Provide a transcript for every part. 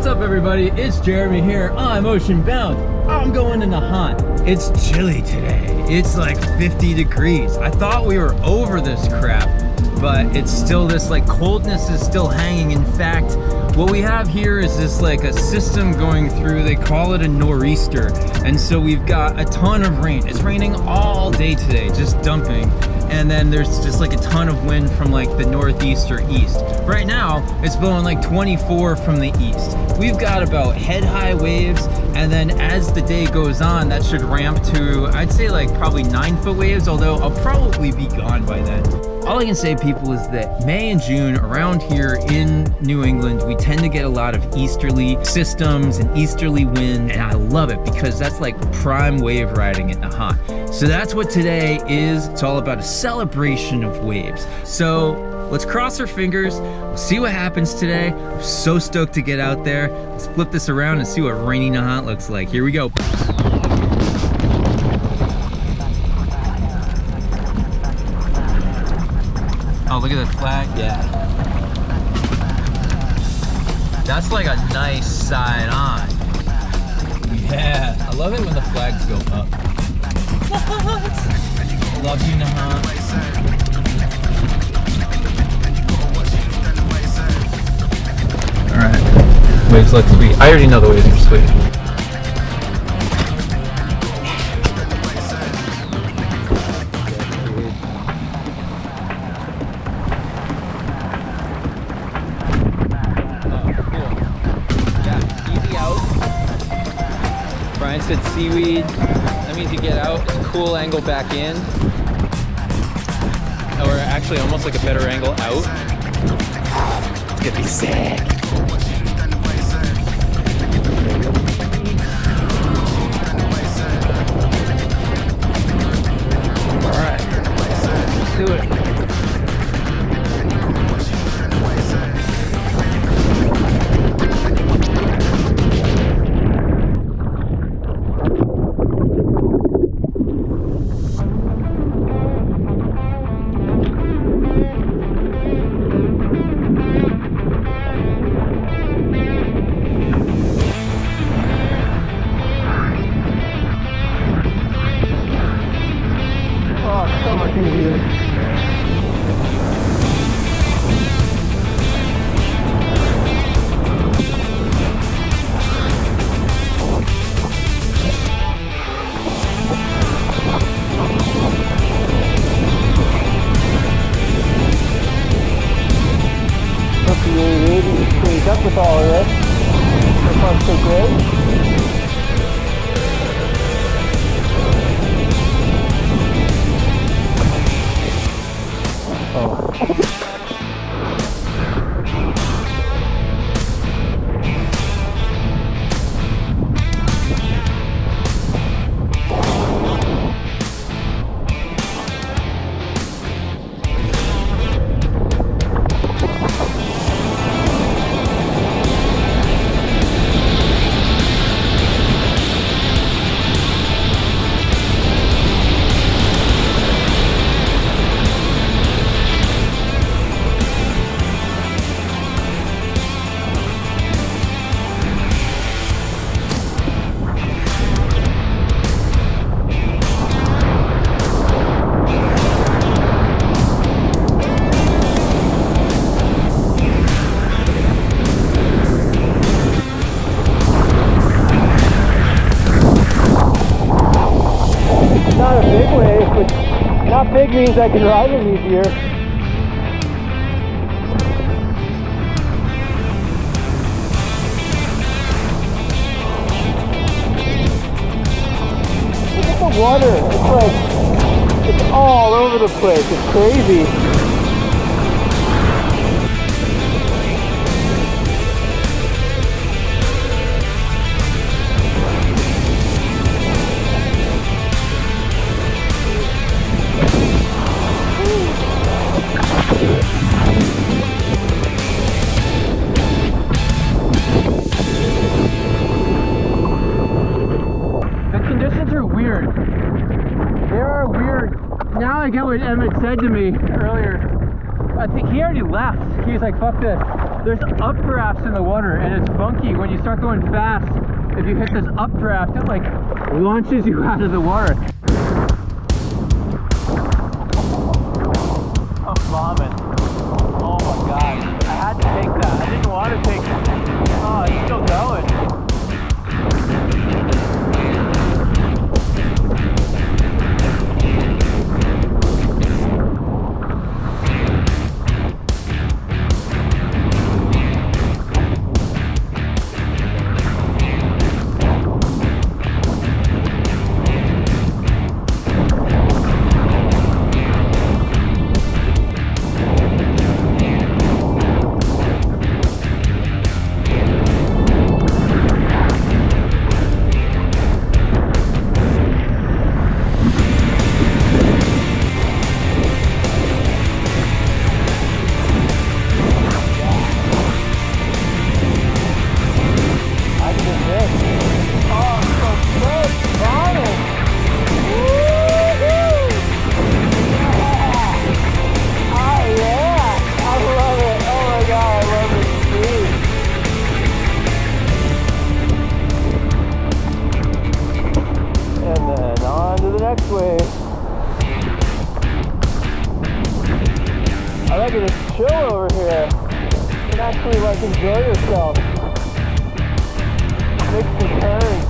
What's up everybody, it's Jeremy here. I'm ocean bound. I'm going to Nahant. It's chilly today. It's like 50 degrees. I thought we were over this crap, but it's still this like coldness is still hanging. In fact, what we have here is this like a system going through, they call it a nor'easter. And so we've got a ton of rain. It's raining all day today, just dumping. And then there's just like a ton of wind from like the northeast or east. Right now, it's blowing like 24 from the east. We've got about head-high waves, and then as the day goes on, that should ramp to, I'd say like probably 9-foot waves, although I'll probably be gone by then. All I can say, people, is that May and June around here in New England, we tend to get a lot of easterly systems and easterly wind, and I love it because that's like prime wave riding at Nahant. So that's what today is. It's all about a celebration of waves. So let's cross our fingers. We'll see what happens today. I'm so stoked to get out there. Let's flip this around and see what rainy Nahant looks like. Here we go. Oh, look at the flag. Yeah. That's like a nice side on. Yeah. I love it when the flags go up. What? Love you, Nahant. Alright. Waves look sweet. I already know the waves are sweet. Brian said seaweed, that means you get out, it's a cool angle back in. Or actually almost like a better angle out. It's gonna be sick. Alright, let's do it. Up with all of this. So far so good. Big means I can ride it easier. Look at the water. It's like, it's all over the place. It's crazy. Now I get what Emmett said to me earlier. I think he already left. He was like, fuck this. There's updrafts in the water, and it's funky when you start going fast. If you hit this updraft, it like launches you out of the water. I'm bombing. Oh my god. I had to take that. I didn't want to take it. Oh, it's still going. Enjoy yourself. Make some turns.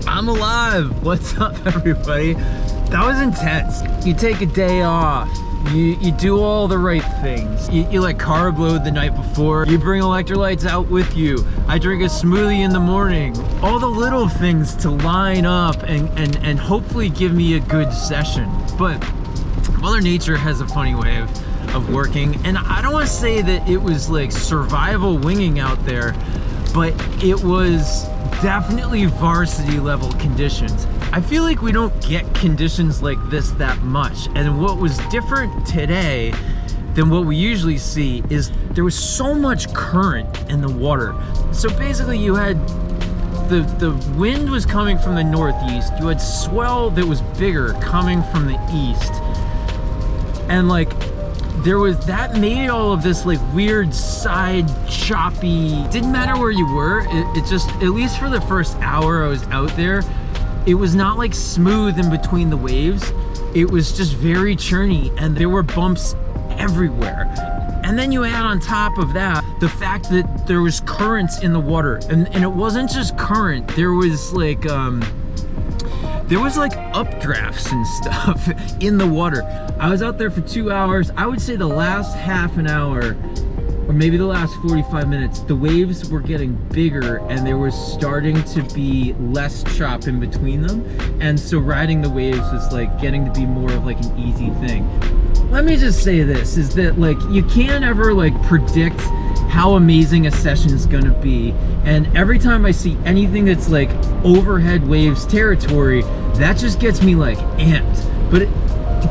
I'm alive! What's up, everybody? That was intense. You take a day off, you do all the right things. You like carb load the night before, you bring electrolytes out with you. I drink a smoothie in the morning. All the little things to line up and hopefully give me a good session. But Mother Nature has a funny way of working, and I don't want to say that it was like survival winging out there, but it was definitely varsity level conditions. I feel like we don't get conditions like this that much, and what was different today than what we usually see is there was so much current in the water. So basically you had the wind was coming from the northeast, you had swell that was bigger coming from the east, and like there was that made all of this like weird side choppy, didn't matter where you were, it just, at least for the first hour I was out there, it was not like smooth in between the waves. It was just very churny, and there were bumps everywhere. And then you add on top of that the fact that there was currents in the water, and it wasn't just current, there was like updrafts and stuff in the water. I was out there for 2 hours. I would say the last half an hour, or maybe the last 45 minutes, the waves were getting bigger and there was starting to be less chop in between them. And so riding the waves was like getting to be more of like an easy thing. Let me just say this, is that like you can't ever like predict how amazing a session is gonna be, and every time I see anything that's like overhead waves territory, that just gets me like amped. But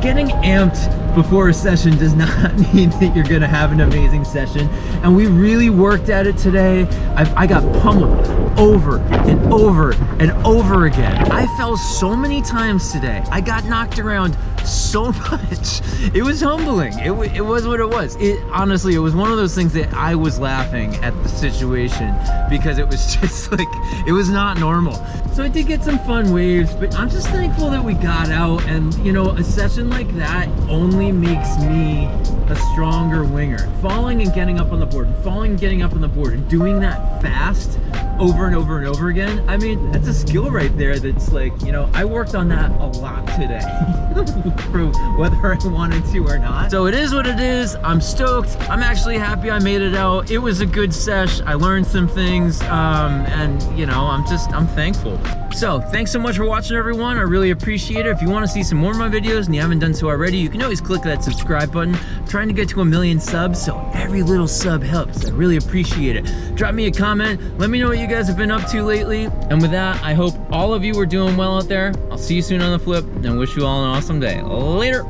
getting amped before a session does not mean that you're gonna have an amazing session, and we really worked at it today. I got pummeled over and over and over again. I fell so many times today. I got knocked around so much. It was humbling. It was what it was. Honestly, it was one of those things that I was laughing at the situation because it was just like, it was not normal. So I did get some fun waves, but I'm just thankful that we got out, and you know, a session like that only makes me a stronger winger. Falling and getting up on the board, falling and getting up on the board, and doing that fast over and over and over again. I mean, that's a skill right there that's like, you know, I worked on that a lot today for whether I wanted to or not. So it is what it is. I'm stoked. I'm actually happy I made it out. It was a good sesh. I learned some things, and you know, I'm thankful. So thanks so much for watching, everyone. I really appreciate it. If you want to see some more of my videos and you haven't done so already, you can always click that subscribe button. I'm trying to get to 1 million subs, so every little sub helps. I really appreciate it. Drop me a comment. Let me know what you guys have been up to lately. And with that, I hope all of you are doing well out there. I'll see you soon on the flip and wish you all an awesome day. Later.